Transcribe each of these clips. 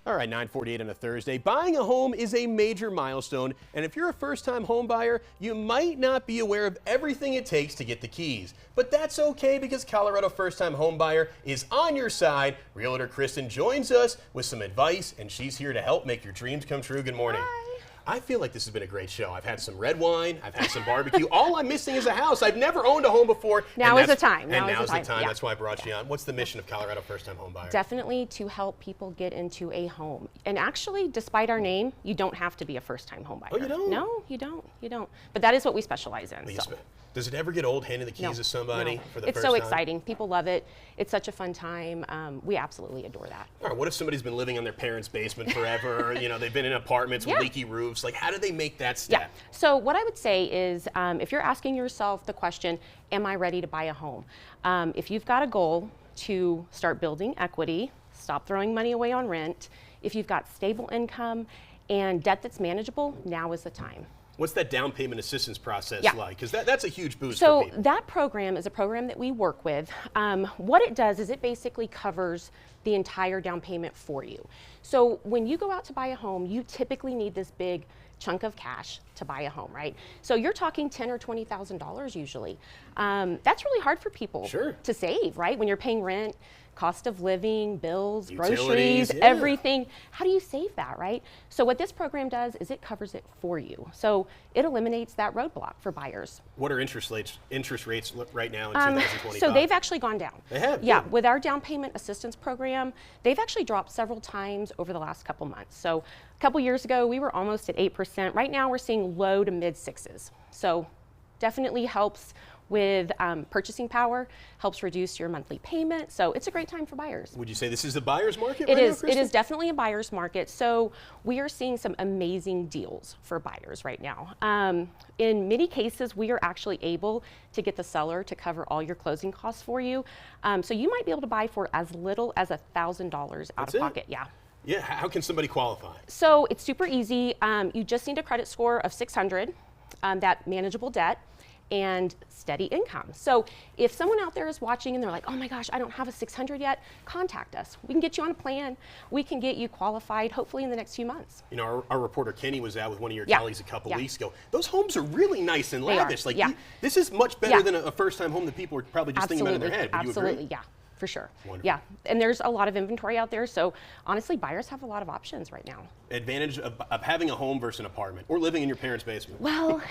All right, 9:48 on a Thursday. Buying a home is a major milestone, and if you're a first-time home buyer, you might not be aware of everything it takes to get the keys. But that's okay because Colorado First-Time Home Buyer is on your side. Realtor Christen joins us with some advice, and she's here to help make your dreams come true. Good morning. Hi. I feel like this has been a great show. I've had some red wine. I've had some barbecue. All I'm missing is a house. I've never owned a home before. Now is the time. Now's the time. Yeah. That's why I brought you on. What's the mission of Colorado First Time Home Buyer? Definitely to help people get into a home. And actually, despite our name, you don't have to be a first-time home buyer. Oh, you don't? No, you don't. You don't. But that is what we specialize in. Does it ever get old handing the keys to somebody for the it's first so time? exciting. People love it. It's such a fun time. We absolutely adore that. All right, what if somebody's been living in their parents' basement forever? You know, they've been in apartments with leaky roofs. Like, how do they make that step? Yeah. So what I would say is, if you're asking yourself the question, am I ready to buy a home? If you've got a goal to start building equity, stop throwing money away on rent, if you've got stable income and debt that's manageable, now is the time. What's that down payment assistance process like? Because that's a huge boost so for people. That program is a program that we work with. What it does is it basically covers the entire down payment for you. So when you go out to buy a home, you typically need this big chunk of cash to buy a home, right? So you're talking $10,000 or $20,000 usually. That's really hard for people to save, right? When you're paying rent, cost of living, bills, groceries, everything. How do you save that, right? So what this program does is it covers it for you. So it eliminates that roadblock for buyers. What are interest rates right now in 2025? So they've actually gone down. They have? Yeah, with our down payment assistance program, they've actually dropped several times over the last couple months. So a couple years ago, we were almost at 8%. Right now, we're seeing low to mid sixes. So definitely helps with purchasing power, helps reduce your monthly payment. So it's a great time for buyers. Would you say this is a buyer's market? It is definitely a buyer's market. So we are seeing some amazing deals for buyers right now. In many cases, we are actually able to get the seller to cover all your closing costs for you. So you might be able to buy for as little as $1,000 out of pocket. Yeah. Yeah, how can somebody qualify? So it's super easy. You just need a credit score of 600, that manageable debt, and steady income. So if someone out there is watching and they're like, oh my gosh, I don't have a 600 yet, contact us. We can get you on a plan. We can get you qualified hopefully in the next few months. You know, our reporter Kenny was out with one of your colleagues a couple weeks ago. Those homes are really nice and lavish. Like this is much better than a first-time home that people are probably just thinking about in their head. Would you agree? Yeah. For sure. Wonderful. Yeah, and there's a lot of inventory out there, so honestly, buyers have a lot of options right now. Advantage of having a home versus an apartment, or living in your parents' basement. Well,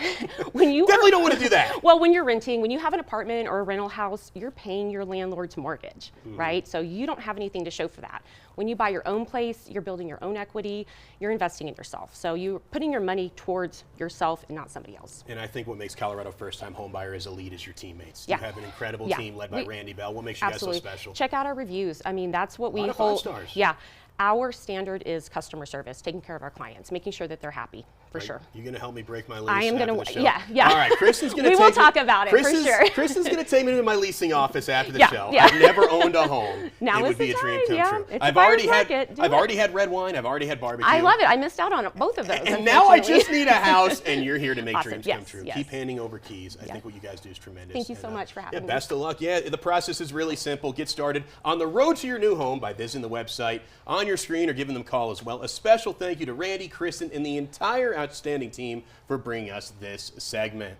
when you definitely don't want to do that. Well, when you're renting, when you have an apartment or a rental house, you're paying your landlord's mortgage, right? So you don't have anything to show for that. When you buy your own place, you're building your own equity, you're investing in yourself. So you're putting your money towards yourself and not somebody else. And I think what makes Colorado First Time Home Buyer as elite is your teammates. You have an incredible team led by Randy Bell. What makes you guys so special? Check out our reviews. I mean, that's what we hold. 5 stars. Yeah. Our standard is customer service, taking care of our clients, making sure that they're happy, for sure. You're going to help me break my lease? I am going to, yeah. All right, Kristen's going to We will talk about it, for sure. Kristen's going to take me to my leasing office after the show. I've never owned a home. Now it would be a dream come true. It's I've already had red wine. I've already had barbecue. I love it. I missed out on both of those. And now I just need a house, and you're here to make dreams come true. Yes. Keep handing over keys. I think what you guys do is tremendous. Thank you so much for having me. Best of luck. Yeah, the process is really simple. Get started on the road to your new home by visiting the website on your screen or giving them a call as well. A special thank you to Randy, Christen, and the entire outstanding team for bringing us this segment.